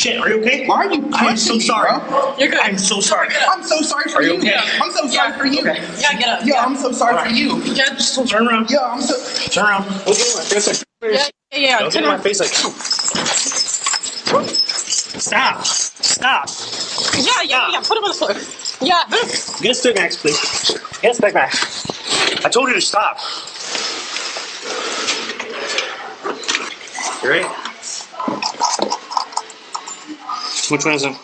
Shit, are you okay? Why are you? I'm so sorry. You're good. I'm so sorry. I'm so sorry for Are you you. okay? I'm so sorry for you. Okay. Yeah, get up. Yeah, I'm so sorry for you. Yeah, Just turn around. Yeah, I'm so. Turn around. Don't get in my face like. yeah. Don't get in my face like. Stop. Stop. Yeah. Put him on the floor. Yeah. Get a stick max, please. Get a stick max. I told you to stop. You ready? Which one is it? Okay.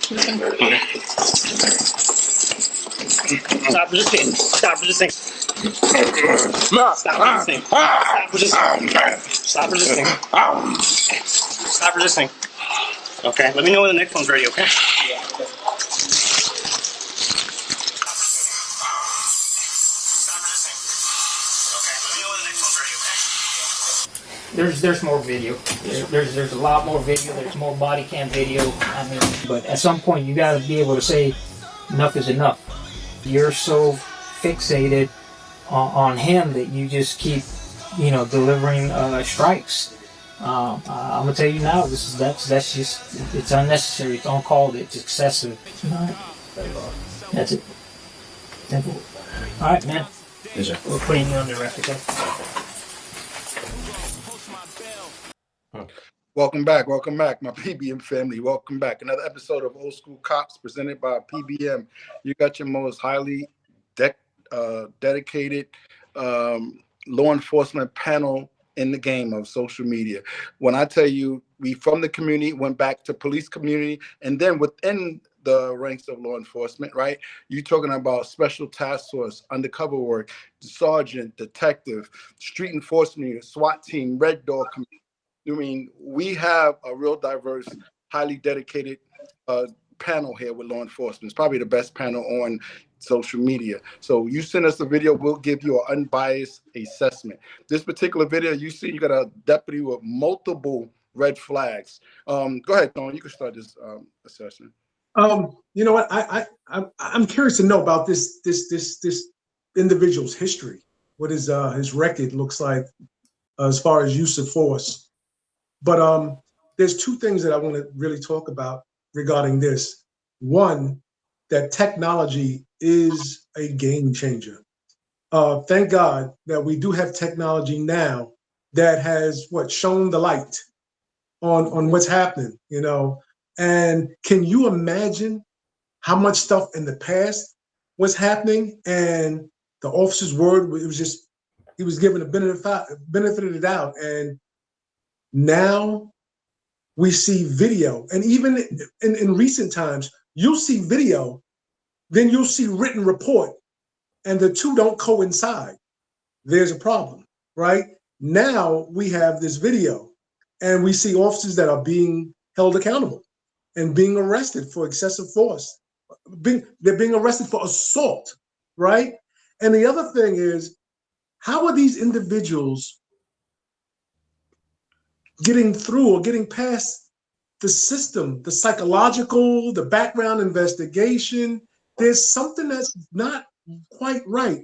Stop resisting. Stop resisting. Stop resisting. Stop resisting. Stop resisting. Okay, let me know when the next one's ready, okay? There's more video. There's a lot more video. There's more body cam video. I mean, but at some point you got to be able to say enough is enough. You're so fixated on him that you just keep, delivering strikes. I'm gonna tell you now. That's just it's unnecessary. It's uncalled. It's excessive. That's it. Simple. All right, man. Yes, sir. We're putting you on the record. Okay? Welcome back, my PBM family. Welcome back. Another episode of Old School Cops presented by PBM. You got your most highly dedicated law enforcement panel in the game of social media. When I tell you, we from the community went back to police community, and then within the ranks of law enforcement, right? You're talking about special task force, undercover work, sergeant, detective, street enforcement unit, SWAT team, Red Dog community. I mean, we have a real diverse, highly dedicated panel here with law enforcement. It's probably the best panel on social media. So you send us a video, we'll give you an unbiased assessment. This particular video, you see you got a deputy with multiple red flags. Go ahead, Tony, you can start this assessment. You know what? I'm curious to know about this individual's history. What his record looks like as far as use of force. But there's two things that I want to really talk about regarding this. One, that technology is a game changer. Thank God that we do have technology now that has shown the light on what's happening, And can you imagine how much stuff in the past was happening and the officer's word, it was just, he was given a benefit of the doubt. And now we see video, and even in recent times, you'll see video, then you'll see written report, and the two don't coincide. There's a problem, right? Now we have this video, and we see officers that are being held accountable and being arrested for excessive force. They're being arrested for assault, right? And the other thing is, how are these individuals getting through or getting past the system, the psychological, the background investigation? There's something that's not quite right.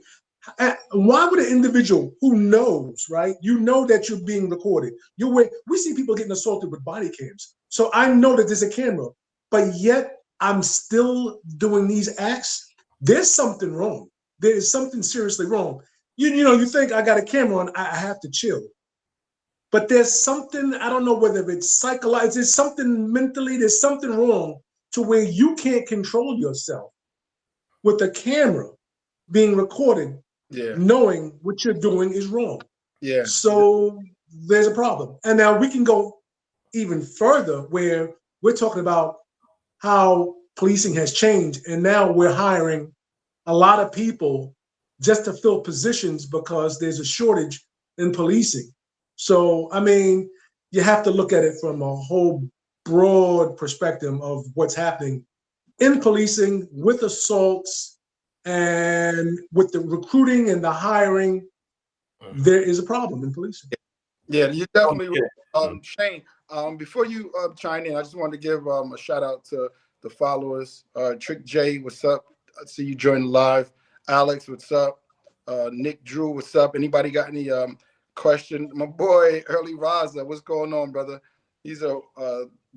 Why would an individual who knows, right? You know that you're being recorded. We see people getting assaulted with body cams. So I know that there's a camera, but yet I'm still doing these acts. There's something wrong. There is something seriously wrong. You think I got a camera on, I have to chill. But there's something, I don't know whether it's psychological, there's something mentally, there's something wrong to where you can't control yourself with a camera being recorded, knowing what you're doing is wrong. Yeah. So there's a problem. And now we can go even further where we're talking about how policing has changed. And now we're hiring a lot of people just to fill positions because there's a shortage in policing. So, I mean, you have to look at it from a whole broad perspective of what's happening in policing with assaults and with the recruiting and the hiring. There is a problem in policing. Yeah, you definitely, Shane, before you chime in, I just wanted to give a shout out to the followers. Trick J, what's up? I see you joined live. Alex, what's up? Nick Drew, what's up? Anybody got any question? My boy, Early Raza, what's going on, brother? He's a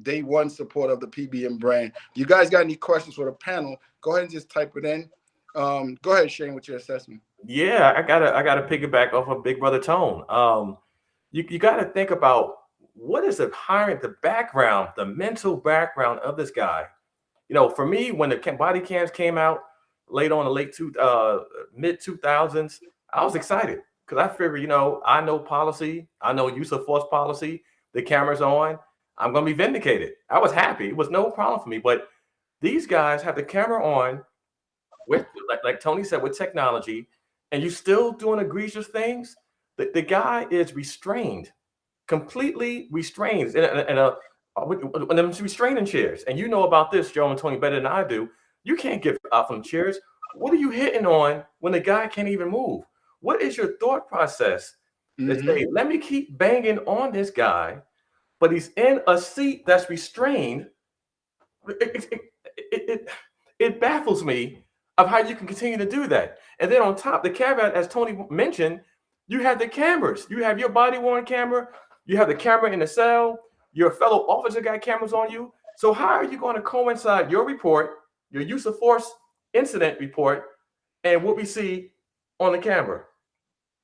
day one supporter of the PBM brand. You guys got any questions for the panel? Go ahead and just type it in. Go ahead, Shane, with your assessment. Yeah, I gotta piggyback off of Big Brother Tone. You gotta think about what is the background, the mental background of this guy. You know, for me, when the body cams came out late on the mid 2000s, I was excited because I figured, you know, I know policy, I know use of force policy. The camera's on, I'm gonna be vindicated. I was happy; it was no problem for me. But these guys have the camera on with, like Tony said, with technology, and you still doing egregious things. The guy is restrained, completely restrained in them restraining chairs. And you know about this, Joe and Tony, better than I do. You can't get out from the chairs. What are you hitting on when the guy can't even move? What is your thought process? That say, let me keep banging on this guy, but he's in a seat that's restrained. It baffles me of how you can continue to do that. And then on top, the caveat, as Tony mentioned, you have the cameras. You have your body-worn camera. You have the camera in the cell. Your fellow officer got cameras on you. So how are you going to coincide your report, your use of force incident report, and what we see on the camera?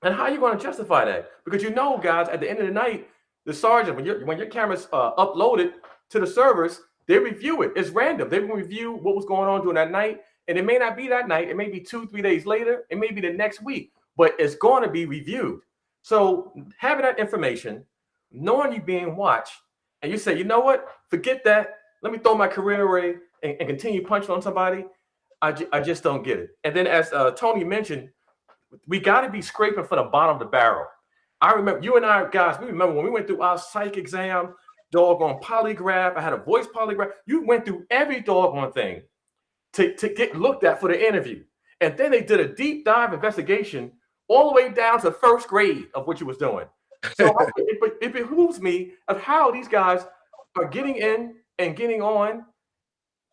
And how are you going to justify that? Because you know, guys, at the end of the night, the sergeant, when your camera's uploaded to the servers, they review it. It's random. They will review what was going on during that night. And it may not be that night. It may be 2-3 days later. It may be the next week. But it's going to be reviewed. So having that information, knowing you being watched, and you say, you know what? Forget that. Let me throw my career away and continue punching on somebody. I just don't get it. And then as Tony mentioned, we got to be scraping for the bottom of the barrel. I remember you and I, guys, we remember when we went through our psych exam, doggone polygraph. I had a voice polygraph. You went through every doggone thing to get looked at for the interview. And then they did a deep dive investigation all the way down to first grade of what you was doing. So it behooves me of how these guys are getting in and getting on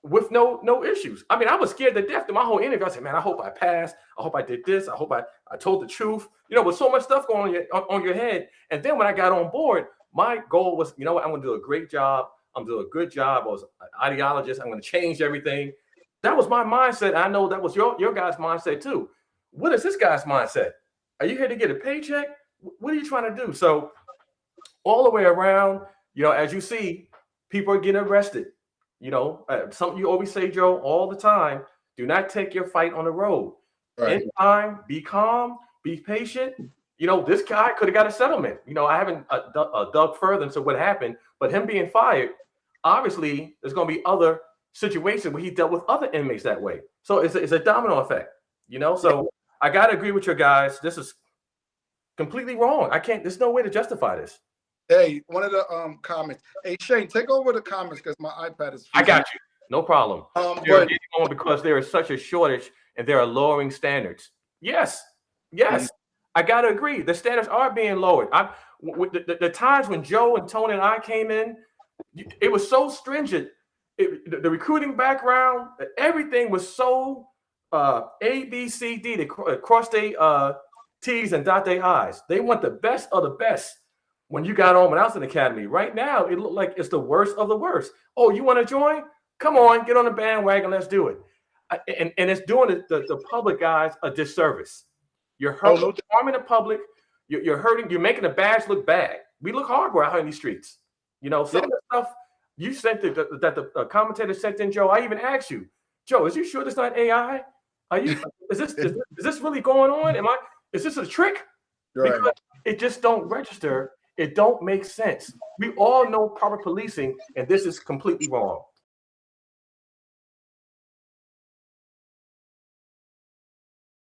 with no issues. I mean, I was scared to death through my whole interview. I said, man, I hope I passed. I hope I did this. I hope I told the truth. You know, with so much stuff going on your head. And then when I got on board, my goal was, you know what, I'm going to do a great job. I'm doing a good job. I was an ideologist. I'm going to change everything. That was my mindset. I know that was your guys' mindset too. What is this guy's mindset? Are you here to get a paycheck? What are you trying to do? So all the way around, you know, as you see, people are getting arrested. You know, something you always say, Joe, all the time, do not take your fight on the road. Right. In time, be calm, be patient. You know, this guy could have got a settlement. You know, I haven't dug further into what happened, but him being fired, obviously, there's going to be other situations where he dealt with other inmates that way. So it's a domino effect, you know? So I got to agree with your guys. This is completely wrong. There's no way to justify this. Hey, one of the comments. Hey, Shane, take over the comments because my iPad is. I got you. No problem. But They're getting on because there is such a shortage and they are lowering standards. Yes. I got to agree. The standards are being lowered. The times when Joe and Tony and I came in, it was so stringent. The recruiting background, everything was so A, B, C, D. They cross their T's and dot their I's. They want the best of the best. When you got on when I was in the academy, right now it looked like it's the worst of the worst. Oh, you want to join? Come on, get on the bandwagon. Let's do it. And it's doing the public guys a disservice. You're harming the public. You're hurting. You're making the badge look bad. We look horrible out here in these streets. You know, some of the stuff you sent that the commentator sent in, Joe. I even asked you, Joe, is you sure this not AI? Are you? Is this really going on? Is this a trick? Right. Because it just don't register. It don't make sense. We all know proper policing, and this is completely wrong.